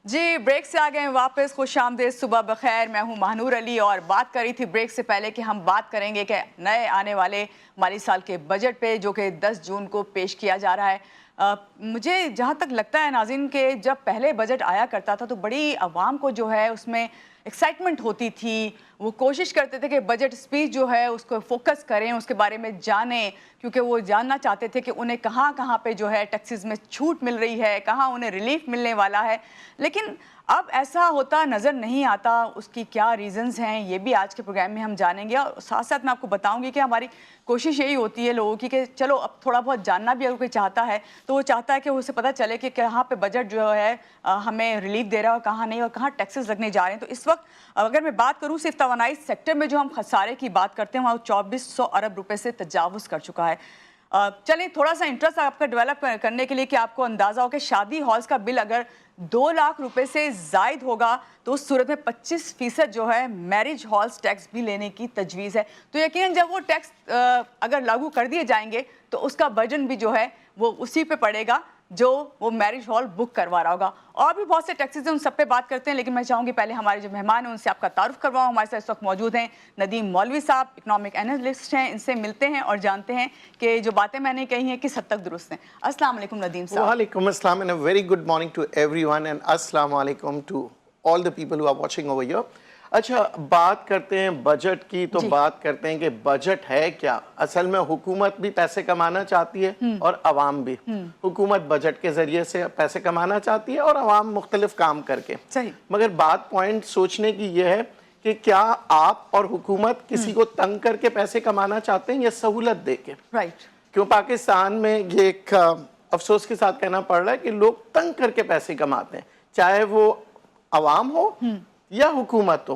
جی break سے آ گئے ہیں واپس. خوش آمدید, صبح بخیر. میں ہوں مہنور علی اور بات کر رہی تھی بریک سے پہلے کہ ہم بات کریں گے کہ نئے آنے والے مالی سال کے بجٹ پہ جو کہ 10 جون کو پیش کیا جا رہا ہے. مجھے جہاں تک لگتا ہے ناظرین کہ جب پہلے بجٹ آیا کرتا تھا تو بڑی عوام کو جو ہے اس میں ایکسائٹمنٹ ہوتی تھی. وہ کوشش کرتے تھے کہ بجٹ اسپیچ جو ہے اس کو فوکس کریں, اس کے بارے میں جانیں, کیونکہ وہ جاننا چاہتے تھے کہ انہیں کہاں کہاں پہ جو ہے ٹیکسز میں چھوٹ مل رہی ہے, کہاں انہیں ریلیف ملنے والا ہے. لیکن اب ایسا ہوتا نظر نہیں آتا. اس کی کیا ریزنز ہیں یہ بھی آج کے پروگرام میں ہم جانیں گے, اور ساتھ ساتھ میں آپ کو بتاؤں گی کہ ہماری کوشش یہی ہوتی ہے لوگوں کی کہ چلو اب تھوڑا بہت جاننا بھی اگر کوئی چاہتا ہے تو وہ چاہتا ہے کہ اسے پتہ چلے کہ کہاں پہ بجٹ جو ہے ہمیں ریلیف دے رہا ہے اور کہاں نہیں, اور کہاں ٹیکسز لگنے جا رہے ہیں. تو اس وقت اگر میں بات کروں صرف توانائی سیکٹر میں جو ہم خسارے کی بات کرتے ہیں وہاں 2400 ارب روپے سے تجاوز کر چکا ہے. چلیں تھوڑا سا انٹرسٹ آپ کا ڈیولپ کرنے کے لیے کہ آپ کو اندازہ ہو کہ شادی ہالز کا بل اگر 2 لاکھ روپے سے زائد ہوگا تو اس صورت میں 25% جو ہے میرج ہالز ٹیکس بھی لینے کی تجویز ہے. تو یقیناً جب وہ ٹیکس اگر لاگو کر دیے جائیں گے تو اس کا برڈن بھی جو ہے وہ اسی پہ پڑے گا جو وہ میرج ہال بک کروا رہا ہوگا. اور بھی بہت سے ٹیکسز ہیں, ان سب پہ بات کرتے ہیں, لیکن میں چاہوں گی پہلے ہمارے جو مہمان ہیں ان سے آپ کا تعارف کرواؤں. ہمارے ساتھ اس وقت موجود ہیں ندیم مولوی صاحب, اکنامک انالسٹ ہیں. ان سے ملتے ہیں اور جانتے ہیں کہ جو باتیں میں نے کہی ہیں کس حد تک درست ہیں. السلام علیکم ندیم صاحب. وعلیکم السلام and a very good morning to everyone and السلام علیکم to all the people who are watching over here. اچھا بات کرتے ہیں بجٹ کی, تو بات کرتے ہیں کہ بجٹ ہے کیا. اصل میں حکومت بھی پیسے کمانا چاہتی ہے اور عوام بھی. حکومت بجٹ کے ذریعے سے پیسے کمانا چاہتی ہے اور عوام مختلف کام کر کے. مگر بات پوائنٹ سوچنے کی یہ ہے کہ کیا آپ اور حکومت کسی کو تنگ کر کے پیسے کمانا چاہتے ہیں یا سہولت دے کے. کیوں پاکستان میں یہ ایک افسوس کے ساتھ کہنا پڑ رہا ہے کہ لوگ تنگ کر کے پیسے کماتے ہیں, چاہے وہ عوام ہو یا حکومت ہو.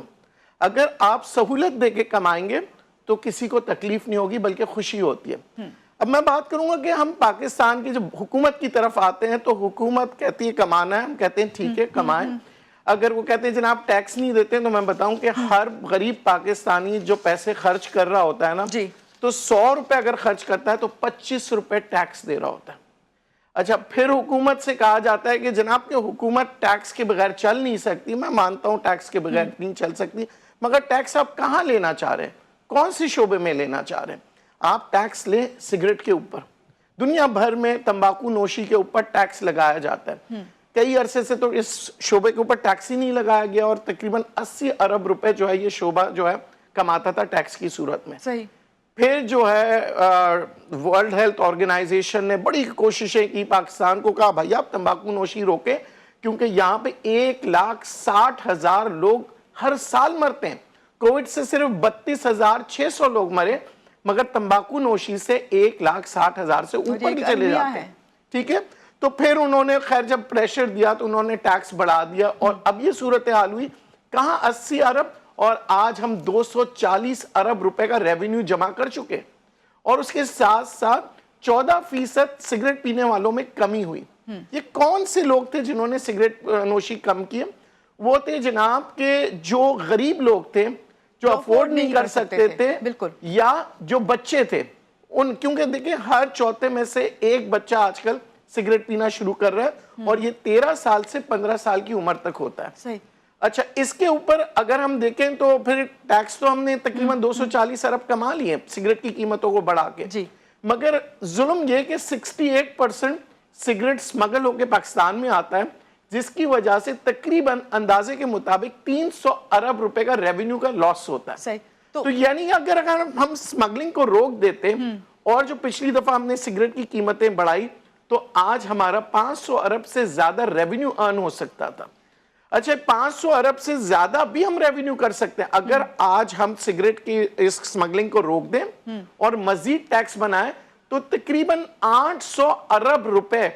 اگر آپ سہولت دے کے کمائیں گے تو کسی کو تکلیف نہیں ہوگی بلکہ خوشی ہوتی ہے. اب میں بات کروں گا کہ ہم پاکستان کی جب حکومت کی طرف آتے ہیں تو حکومت کہتی ہے کمانا ہے, ہم کہتے ہیں ٹھیک ہے کمائیں. اگر وہ کہتے ہیں جناب ٹیکس نہیں دیتے تو میں بتاؤں کہ ہر غریب پاکستانی جو پیسے خرچ کر رہا ہوتا ہے نا, تو 100 روپے اگر خرچ کرتا ہے تو 25 روپے ٹیکس دے رہا ہوتا ہے. اچھا پھر حکومت سے کہا جاتا ہے کہ جناب کہ حکومت ٹیکس کے بغیر چل نہیں سکتی. میں مانتا ہوں ٹیکس کے بغیر نہیں چل سکتی, مگر ٹیکس آپ کہاں لینا چاہ رہے ہیں, کون سی شعبے میں لینا چاہ رہے ہیں. آپ ٹیکس لیں سگریٹ کے اوپر, دنیا بھر میں تمباکو نوشی کے اوپر ٹیکس لگایا جاتا ہے. کئی عرصے سے تو اس شعبے کے اوپر ٹیکس ہی نہیں لگایا گیا اور تقریباً 80 ارب روپے جو ہے یہ شعبہ جو ہے کماتا تھا ٹیکس کی صورت میں. پھر جو ہے ورلڈ ہیلتھ آرگنائزیشن نے بڑی کوششیں کی, پاکستان کو کہا بھائی آپ تمباکو نوشی روکیں کیونکہ یہاں پہ 1,60,000 لوگ ہر سال مرتے ہیں. کووڈ سے صرف 32,600 لوگ مرے, مگر تمباکو نوشی سے 1,60,000 سے اوپر چلے جاتے ہیں. ٹھیک ہے, تو پھر انہوں نے خیر جب پریشر دیا تو انہوں نے ٹیکس بڑھا دیا اور اب یہ صورتحال ہوئی کہاں 80 ارب اور آج ہم 240 ارب روپے کا ریونیو جمع کر چکے. اور اس کے ساتھ ساتھ 14% سگریٹ پینے والوں میں کمی ہوئی. یہ کون سے لوگ تھے جنہوں نے سگریٹ نوشی کم کی؟ وہ تھے جناب کہ جو غریب لوگ تھے, جو افورڈ نہیں کر سکتے تھے, یا جو بچے تھے. کیونکہ دیکھیں ہر چوتھے میں سے ایک بچہ آج کل سگریٹ پینا شروع کر رہا ہے اور یہ 13 سال سے 15 سال کی عمر تک ہوتا ہے. اچھا اس کے اوپر اگر ہم دیکھیں تو پھر ٹیکس تو ہم نے تقریباً 240 ارب کما لیے سگریٹ کی قیمتوں کو بڑھا کے. مگر ظلم یہ کہ 68% سگریٹ سمگل ہو کے پاکستان میں آتا ہے, جس کی وجہ سے تقریباً اندازے کے مطابق 300 ارب روپے کا ریونیو کا لاس ہوتا ہے. تو یعنی اگر ہم سمگلنگ کو روک دیتے اور جو پچھلی دفعہ ہم نے سگریٹ کی قیمتیں بڑھائی تو آج ہمارا 500 ارب سے زیادہ ریونیو ارن ہو سکتا تھا. اچھا 500 ارب سے زیادہ بھی ہم ریونیو کر سکتے ہیں اگر آج ہم سگریٹ کی اس سمگلنگ کو روک دیں اور مزید ٹیکس بنائیں تو تقریباً 800 ارب روپے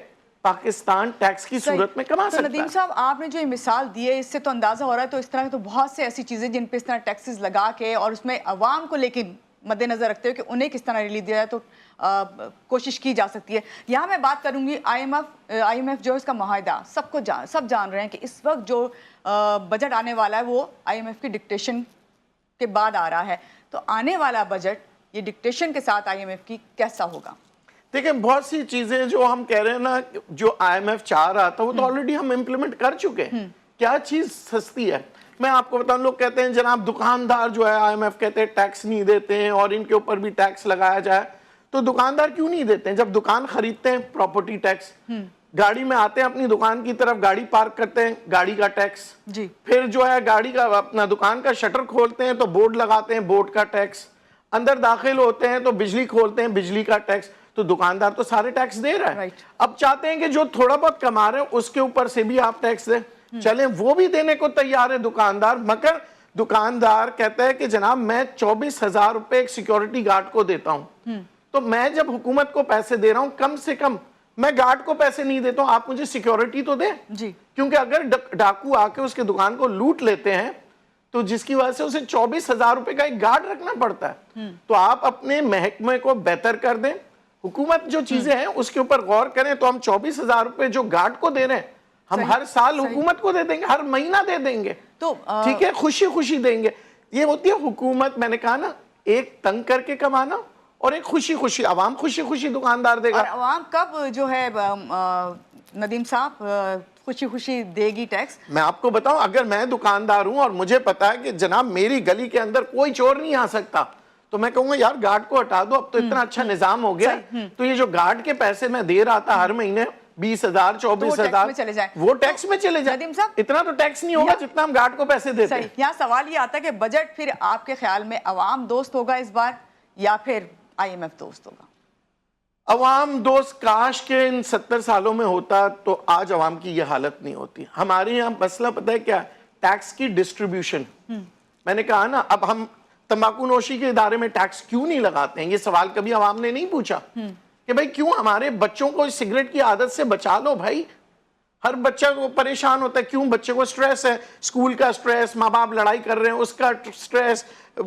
پاکستان ٹیکس کی صورت میں کما سکتا ہے. ندیم صاحب آپ نے جو یہ مثال دی ہے اس سے تو اندازہ ہو رہا ہے, تو اس طرح کی تو بہت سے ایسی چیزیں جن پہ اس طرح ٹیکسز لگا کے اور اس میں عوام کو لیکن مد نظر رکھتے ہوئے کہ انہیں کس طرح ریلیف دیا جائے تو کوشش کی جا سکتی ہے. یہاں میں بات کروں گی آئی ایم ایف جو اس کا معاہدہ سب جان رہے ہیں کہ اس وقت جو بجٹ آنے والا ہے وہ آئی ایم ایف کی ڈکٹیشن کے بعد آ رہا ہے. تو آنے والا بجٹ یہ ڈکٹیشن کے ساتھ آئی ایم ایف کی کیسا ہوگا؟ دیکھیں بہت سی چیزیں جو ہم کہہ رہے ہیں نا جو آئی ایم ایف چاہ رہا تھا وہ تو آلریڈی ہم امپلیمنٹ کر چکے ہیں. کیا چیز سستی ہے؟ میں آپ کو بتاؤں، لوگ کہتے ہیں جناب دکاندار جو ہے IMF کہتے ہیں ٹیکس نہیں دیتے ہیں اور ان کے اوپر بھی ٹیکس لگایا جائے. تو دکاندار کیوں نہیں دیتے ہیں؟ جب دکان خریدتے ہیں پراپرٹی ٹیکس، گاڑی میں آتے ہیں اپنی دکان کی طرف گاڑی پارک کرتے ہیں گاڑی کا ٹیکس، جی پھر جو ہے گاڑی کا اپنا دکان کا شٹر کھولتے ہیں تو بورڈ لگاتے ہیں بورڈ کا ٹیکس، اندر داخل ہوتے ہیں تو بجلی کھولتے ہیں بجلی کا ٹیکس. تو دکاندار تو سارے ٹیکس دے رہا ہے. Right. اب چاہتے ہیں کہ جو تھوڑا بہت کما رہے ہیں اس کے اوپر سے بھی آپ ٹیکس دیں. چلیں وہ بھی دینے کو تیار ہے دکاندار، مگر دکاندار کہتا ہے کہ جناب میں 24,000 روپے ایک سیکیورٹی گارڈ کو دیتا ہوں، تو میں جب حکومت کو پیسے دے رہا ہوں کم سے کم میں گارڈ کو پیسے نہیں دیتا ہوں، آپ مجھے سیکیورٹی تو دیں. جی کیونکہ اگر ڈاکو آ کے اس کے دکان کو لوٹ لیتے ہیں تو جس کی وجہ سے اسے 24,000 روپے کا ایک گارڈ رکھنا پڑتا ہے. تو آپ اپنے محکمے کو بہتر کر دیں، حکومت جو چیزیں ہیں اس کے اوپر غور کریں. تو ہم 24,000 روپے جو گارڈ کو دے رہے ہیں ہم ہر سال حکومت کو دے دیں گے، ہر مہینہ دے دیں گے. تو ٹھیک ہے، خوشی خوشی دیں گے. یہ ہوتی ہے حکومت، میں نے کہا نا، ایک تنگ کر کے کمانا اور ایک خوشی خوشی، عوام خوشی خوشی دکاندار دے گا. اور عوام کب جو ہے ندیم صاحب خوشی خوشی دے گی ٹیکس؟ میں آپ کو بتاؤں، اگر میں دکاندار ہوں اور مجھے پتا ہے کہ جناب میری گلی کے اندر کوئی چور نہیں آ سکتا، تو میں کہوں گا یار گارڈ کو ہٹا دو، اب تو اتنا اچھا نظام ہو گیا. تو یہ جو گارڈ کے پیسے میں دے رہا تھا ہر مہینے 20,000 24,000 وہ ٹیکس میں چلے جائیں. ندیم صاحب اتنا تو ٹیکس نہیں ہوگا جتنا ہم گارڈ کو پیسے دیتے ہیں. یہاں سوال یہ آتا ہے کہ بجٹ پھر آپ کے خیال میں عوام دوست ہوگا اس بار یا پھر IMF دوست ہوگا؟ عوام دوست کاش کے ان 70 سالوں میں ہوتا تو آج عوام کی یہ حالت نہیں ہوتی. ہمارے یہاں مسئلہ پتہ ہے کیا؟ ٹیکس کی ڈسٹریبیوشن. میں نے کہا نا، اب ہم تمباکو نوشی کے ادارے میں ٹیکس کیوں نہیں لگاتے ہیں؟ یہ سوال کبھی عوام نے نہیں پوچھا کہ بھائی کیوں ہمارے بچوں کو سگریٹ کی عادت سے بچا لو بھائی. ہر بچہ کو پریشان ہوتا ہے، کیوں بچے کو سٹریس ہے، اسکول کا سٹریس، ماں باپ لڑائی کر رہے ہیں اس کا سٹریس،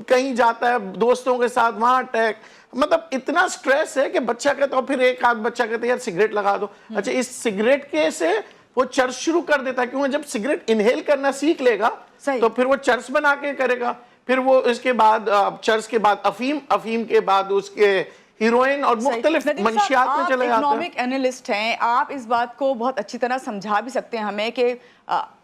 کہیں جاتا ہے دوستوں کے ساتھ وہاں اٹیک، مطلب اتنا سٹریس ہے کہ بچہ کہتا ہے، پھر ایک آدھ بچہ کہتا ہے یار سگریٹ لگا دو. اچھا اس سگریٹ کے سے وہ چرس شروع کر دیتا ہے، کیونکہ جب سگریٹ انہیل کرنا سیکھ لے گا تو پھر وہ چرس بنا کے کرے گا، پھر وہ اس کے بعد چرس کے بعد افیم کے بعد اس کے ہیروئن اور مختلف منشیات میں چلے جاتے ہیں. آپ اکنامک انالسٹ ہیں، آپ اس بات کو بہت اچھی طرح سمجھا بھی سکتے ہیں ہمیں کہ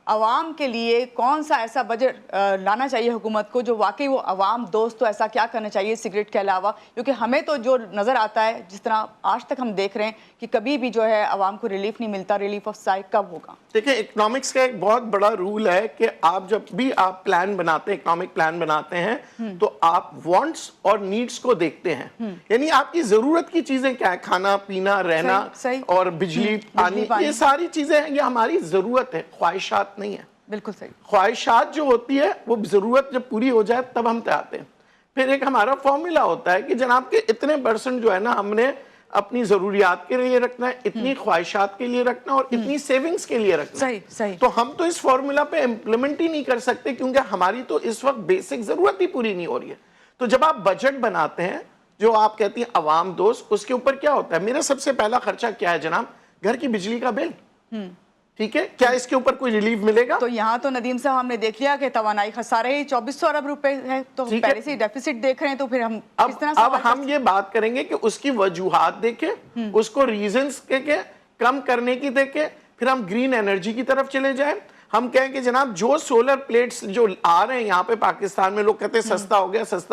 عوام کے لیے کون سا ایسا بجٹ لانا چاہیے حکومت کو جو واقعی وہ عوام دوست. تو ایسا کیا کرنا چاہیے سگریٹ کے علاوہ؟ کیونکہ ہمیں تو جو نظر آتا ہے، جس طرح آج تک ہم دیکھ رہے ہیں کہ کبھی بھی جو ہے عوام کو ریلیف نہیں ملتا. ریلیف آف سائٹ کب ہوگا؟ دیکھیں اکنامکس کا ایک بہت بڑا رول ہے کہ آپ جب بھی آپ پلان بناتے ہیں، اکنامک پلان بناتے ہیں، تو آپ وانٹس اور نیڈس کو دیکھتے ہیں. یعنی آپ کی ضرورت کی چیزیں کیا ہے؟ کھانا پینا رہنا اور بجلی پانی، یہ ساری چیزیں ہیں، یہ ہماری ضرورت ہے، خواہشات نہیں ہے. بالکل صحیح. خواہشات جو ہوتی ہے وہ ضرورت جب پوری ہو جائے تب ہم آتے ہیں. پھر ایک ہمارا فارمولا ہوتا ہے کہ جناب کے اتنے % جو ہے نا ہم نے اپنی ضروریات کے لیے رکھنا ہے، اتنی خواہشات کے لیے رکھنا اور اتنی سیونگز کے لیے رکھنا. صحیح. تو ہم تو اس فارمولا پہ امپلیمنٹ ہی نہیں کر سکتے کیونکہ ہماری تو اس وقت بیسک ضرورت ہی پوری نہیں ہو رہی ہے. تو جب آپ بجٹ بناتے ہیں جو آپ کہتی ہیں عوام دوست، اس کے اوپر کیا ہوتا ہے؟ میرا سب سے پہلا خرچہ کیا ہے جناب؟ گھر کی بجلی کا بل. ٹھیک ہے، کیا اس کے اوپر کوئی ریلیف ملے گا؟ تو یہاں تو ندیم صاحب ہم نے دیکھ لیا کہ توانائی خسارہ ہی 2400 ارب روپے ہے، تو پہلے سے ڈیفیسٹ دیکھ رہے ہیں. تو پھر ہم کس طرح اب ہم یہ بات کریں گے کہ اس کی وجوہات دیکھیں، اس کو ریزنز کے کم کرنے کی دیکھیں، پھر ہم گرین انرجی کی طرف چلے جائیں. ہم کہیں کہ جناب جو سولر پلیٹس جو آ رہے ہیں یہاں پہ پاکستان میں، لوگ کہتے ہیں سستا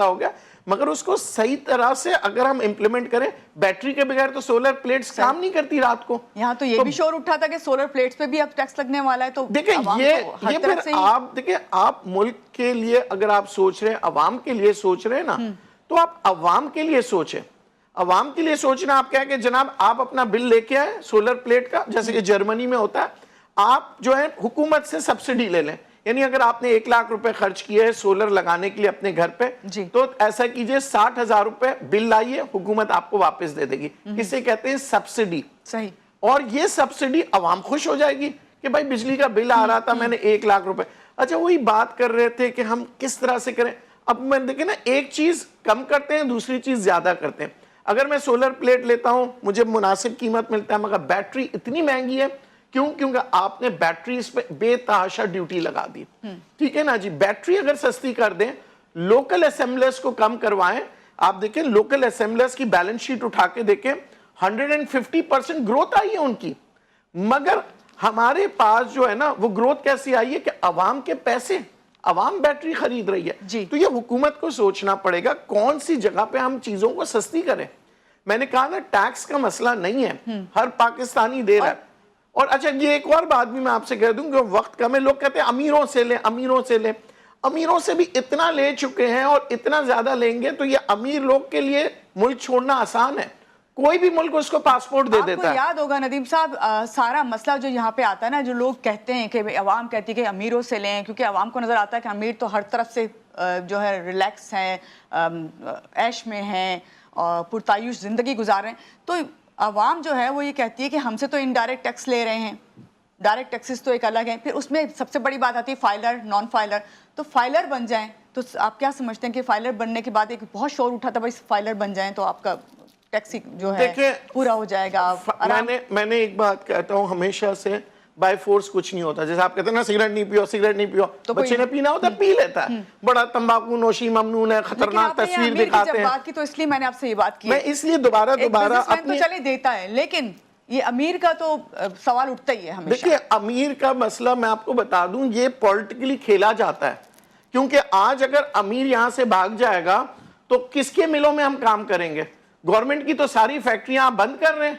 ہو گیا، مگر اس کو صحیح طرح سے اگر ہم امپلیمنٹ کریں، بیٹری کے بغیر تو سولر پلیٹس کام نہیں کرتی رات کو. یہاں تو یہ بھی شور اٹھا تھا کہ سولر پلیٹس پہ بھی اب ٹیکس لگنے والا ہے. تو دیکھیں یہ پھر آپ دیکھیں، آپ ملک کے لیے اگر آپ سوچ رہے ہیں، عوام کے لیے سوچ رہے ہیں نا، تو آپ عوام کے لیے سوچیں. عوام کے لیے سوچنا آپ کیا کہ جناب آپ اپنا بل لے کے آئیں سولر پلیٹ کا، جیسے کہ جرمنی میں ہوتا ہے، آپ جو ہے حکومت سے سبسڈی لے لیں. یعنی اگر آپ نے 1 لاکھ روپے خرچ کیے ہیں سولر لگانے کے لیے اپنے گھر پہ، تو ایسا کیجئے 60,000 روپے بل لائیے، حکومت آپ کو واپس دے دے گی. اسے کہتے ہیں سبسڈی. صحیح. اور یہ سبسڈی عوام خوش ہو جائے گی کہ بھائی بجلی کا بل آ رہا تھا، میں نے 1 لاکھ روپے. اچھا وہی بات کر رہے تھے کہ ہم کس طرح سے کریں. اب میں دیکھیں نا، ایک چیز کم کرتے ہیں، دوسری چیز زیادہ کرتے ہیں. اگر میں سولر پلیٹ لیتا ہوں مجھے مناسب قیمت ملتا ہے، مگر بیٹری اتنی مہنگی ہے. کیوں؟ کیونکہ آپ نے بیٹری اس پہ بے تحاشا ڈیوٹی لگا دی. ٹھیک ہے نا جی، بیٹری اگر سستی کر دیں، لوکل اسمبلرز کو کم کروائیں. آپ دیکھیں لوکل اسمبلرز کی بیلنس شیٹ اٹھا کے دیکھیں، 150% گروتھ آئی ہے ان کی، مگر ہمارے پاس جو ہے نا وہ گروتھ کیسی آئی ہے کہ عوام کے پیسے، عوام بیٹری خرید رہی ہے. تو یہ حکومت کو سوچنا پڑے گا کون سی جگہ پہ ہم چیزوں کو سستی کریں. میں نے کہا نا ٹیکس کا مسئلہ نہیں ہے، ہر پاکستانی دے رہا ہے. اور اچھا یہ ایک اور بات بھی میں آپ سے کہہ دوں کہ وقت کم ہے، لوگ کہتے ہیں امیروں سے لیں، امیروں سے لیں. امیروں سے بھی اتنا لے چکے ہیں اور اتنا زیادہ لیں گے تو یہ امیر لوگ کے لیے ملک چھوڑنا آسان ہے. کوئی بھی ملک اس کو پاسپورٹ دے دیتا ہے. آپ کو یاد ہوگا ندیم صاحب، سارا مسئلہ جو یہاں پہ آتا ہے نا، جو لوگ کہتے ہیں کہ عوام کہتی ہے کہ امیروں سے لیں، کیونکہ عوام کو نظر آتا ہے کہ امیر تو ہر طرف سے جو ہے ریلیکس ہیں، عیش میں ہیں اور پرتعیش زندگی گزار رہے ہیں. تو عوام جو ہے وہ یہ کہتی ہے کہ ہم سے تو انڈائریکٹ ٹیکس لے رہے ہیں، ڈائریکٹ ٹیکسز تو ایک الگ ہیں. پھر اس میں سب سے بڑی بات آتی ہے فائلر، نان فائلر. تو فائلر بن جائیں تو آپ کیا سمجھتے ہیں کہ فائلر بننے کے بعد ایک بہت شور اٹھا تھا بھائی فائلر بن جائیں تو آپ کا ٹیکسی جو ہے پورا ہو جائے گا. میں نے ایک بات کہتا ہوں ہمیشہ سے، بائی فورس کچھ نہیں ہوتا. جیسے آپ کہتے ہیں نا سگریٹ نہیں پیو، سگریٹ نہیں پیو، بچے نے پینا ہوتا پی لیتا ہے. بڑا تمباکو نوشی ممنوع ہے، خطرناک تصویر دکھاتے ہیں. بات کی تو اس لیے میں نے آپ سے یہ بات کی، میں اس لیے دوبارہ اپنی چلے دیتا ہے، لیکن یہ امیر کا تو سوال اٹھتا ہی ہے ہمیشہ. دیکھیں امیر کا مسئلہ میں آپ کو بتا دوں یہ پولیٹیکلی کھیلا جاتا ہے. کیونکہ آج اگر امیر یہاں سے بھاگ جائے گا تو کس کے ملوں میں ہم کام کریں گے؟ گورنمنٹ کی تو ساری فیکٹریاں آپ بند کر رہے ہیں.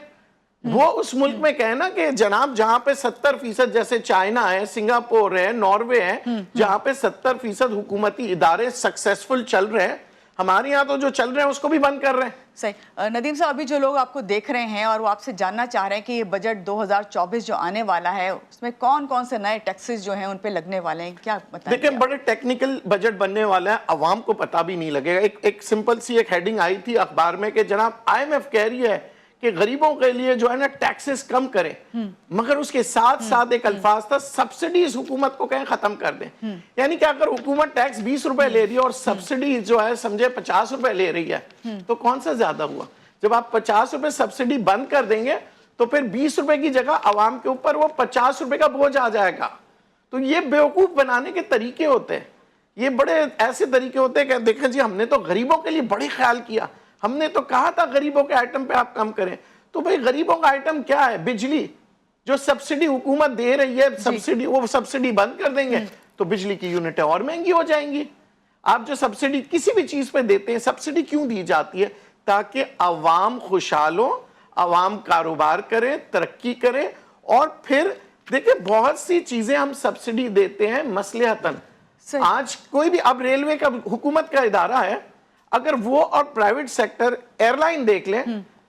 وہ اس ملک میں کہنا کہ جناب جہاں پہ 70% جیسے چائنا ہے، سنگاپور ہے، ناروے ہے، جہاں پہ 70% حکومتی ادارے سکسیسفل چل رہے ہیں، ہمارے یہاں تو جو چل رہے ہیں اس کو بھی بند کر رہے ہیں. صحیح. ندیم صاحب ابھی جو لوگ آپ کو دیکھ رہے ہیں اور وہ آپ سے جاننا چاہ رہے ہیں کہ یہ بجٹ 2024 جو آنے والا ہے اس میں کون کون سے نئے ٹیکسز جو ہیں ان پہ لگنے والے ہیں، کیا بتائیں گے؟ دیکھیں بڑے ٹیکنیکل بجٹ بننے والا ہے، عوام کو پتہ بھی نہیں لگے گا. ایک سمپل سی ایک ہیڈنگ آئی تھی اخبار میں کہ جناب IMF کہہ رہی ہے کہ غریبوں کے لیے جو ہے نا ٹیکسز کم کریں، مگر اس کے ساتھ ساتھ ایک الفاظ تھا سبسڈیز حکومت کو کہیں ختم کر دیں. یعنی کہ اگر حکومت ٹیکس 20 روپے لے رہی ہے اور سبسڈی جو ہے سمجھے 50 روپے لے رہی ہے تو کون سا زیادہ ہوا؟ جب آپ 50 روپے سبسڈی بند کر دیں گے تو پھر 20 روپے کی جگہ عوام کے اوپر وہ 50 روپے کا بوجھ آ جائے گا. تو یہ بیوقوف بنانے کے طریقے ہوتے ہیں، یہ بڑے ایسے طریقے ہوتے ہیں کہ دیکھیں جی ہم نے تو غریبوں کے لیے بڑی خیال کیا، ہم نے تو کہا تھا غریبوں کے آئٹم پہ آپ کم کریں. تو بھئی غریبوں کا آئٹم کیا ہے؟ بجلی جو سبسڈی حکومت دے رہی ہے، سبسڈی وہ سبسڈی بند کر دیں گے تو بجلی کی یونٹیں اور مہنگی ہو جائیں گی. آپ جو سبسڈی کسی بھی چیز پہ دیتے ہیں، سبسڈی کیوں دی جاتی ہے؟ تاکہ عوام خوشحال ہو، عوام کاروبار کریں، ترقی کریں. اور پھر دیکھیں بہت سی چیزیں ہم سبسڈی دیتے ہیں مصلحتاً. آج کوئی بھی اب ریلوے کا حکومت کا ادارہ ہے، اگر وہ اور پرائیویٹ سیکٹر ایئر لائن دیکھ لیں،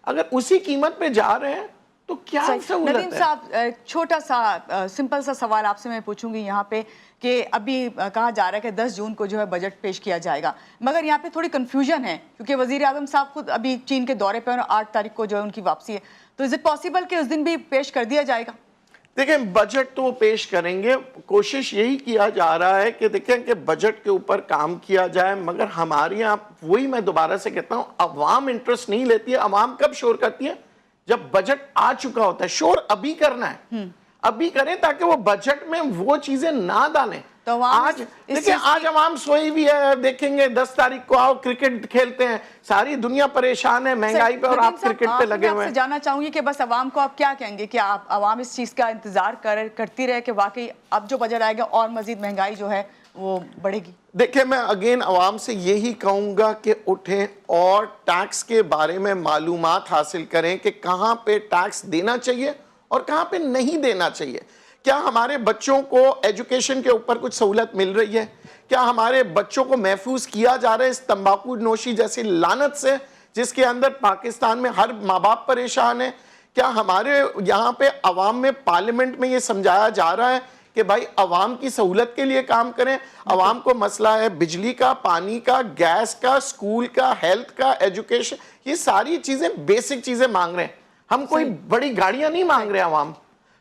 اگر اسی قیمت پہ جا رہے ہیں تو کیا سہولت ہے؟ ندیم صاحب چھوٹا سا سمپل سا سوال آپ سے میں پوچھوں گی یہاں پہ کہ ابھی کہا جا رہا ہے کہ 10 جون کو جو ہے بجٹ پیش کیا جائے گا، مگر یہاں پہ تھوڑی کنفیوژن ہے کیونکہ وزیر اعظم صاحب خود ابھی چین کے دورے پہ 8 تاریخ کو جو ہے ان کی واپسی ہے. تو از اٹ پاسبل کہ اس دن بھی پیش کر دیا جائے گا؟ دیکھیں بجٹ تو پیش کریں گے، کوشش یہی کیا جا رہا ہے کہ دیکھیں کہ بجٹ کے اوپر کام کیا جائے. مگر ہمارے یہاں وہی میں دوبارہ سے کہتا ہوں عوام انٹرسٹ نہیں لیتی ہے. عوام کب شور کرتی ہے؟ جب بجٹ آ چکا ہوتا ہے. شور ابھی کرنا ہے، ابھی کریں تاکہ وہ بجٹ میں وہ چیزیں نہ ڈالیں. آج دیکھیں آج عوام سوئی بھی ہے، دیکھیں گے 10 تاریخ کو آؤ کرکٹ کھیلتے ہیں، ساری دنیا پریشان ہے مہنگائی پہ اور آپ کرکٹ پہ لگے ہوئے ہیں. میں جاننا چاہوں گی کہ بس عوام کو آپ کیا کہیں گے کہ آپ عوام اس چیز کا انتظار کرتی رہے کہ واقعی اب جو بجٹ آئے گا اور مزید مہنگائی جو ہے وہ بڑھے گی؟ دیکھیں میں اگین عوام سے یہی کہوں گا کہ اٹھیں اور ٹیکس کے بارے میں معلومات حاصل کریں کہ کہاں پہ ٹیکس دینا چاہیے اور کہاں پہ نہیں دینا چاہیے. کیا ہمارے بچوں کو ایجوکیشن کے اوپر کچھ سہولت مل رہی ہے؟ کیا ہمارے بچوں کو محفوظ کیا جا رہا ہے اس تمباکو نوشی جیسی لعنت سے جس کے اندر پاکستان میں ہر ماں باپ پریشان ہے؟ کیا ہمارے یہاں پہ عوام میں پارلیمنٹ میں یہ سمجھایا جا رہا ہے کہ بھائی عوام کی سہولت کے لیے کام کریں؟ عوام کو مسئلہ ہے بجلی کا، پانی کا، گیس کا، سکول کا، ہیلتھ کا، ایجوکیشن، یہ ساری چیزیں بیسک چیزیں مانگ رہے ہیں. ہم کوئی بڑی گاڑیاں نہیں مانگ رہے عوام.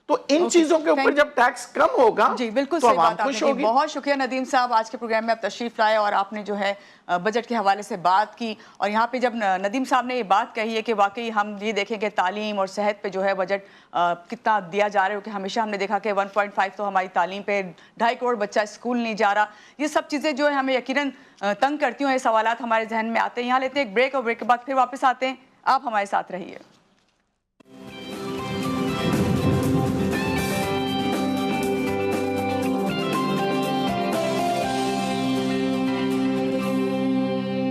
تو ان چیزوں کے اوپر جب ٹیکس کم ہوگا جی بالکل تو صحیح عوام بات آپ خوش نے کی. ہوگی. بہت شکریہ ندیم صاحب، آج کے پروگرام میں آپ تشریف لائے اور آپ نے جو ہے بجٹ کے حوالے سے بات کی. اور یہاں پہ جب ندیم صاحب نے یہ بات کہی ہے کہ واقعی ہم یہ دیکھیں کہ تعلیم اور صحت پہ جو ہے بجٹ کتنا دیا جا رہا ہے، کہ ہمیشہ ہم نے دیکھا کہ 1.5 تو ہماری تعلیم پہ 2.5 کروڑ بچہ اسکول نہیں جا رہا. یہ سب چیزیں جو ہے ہمیں یقیناً تنگ کرتی ہوں، یہ سوالات ہمارے ذہن میں آتے ہیں. یہاں لیتے ہیں ایک بریک اور بریک کے بعد پھر واپس آتے ہیں. آپ ہمارے ساتھ رہیے.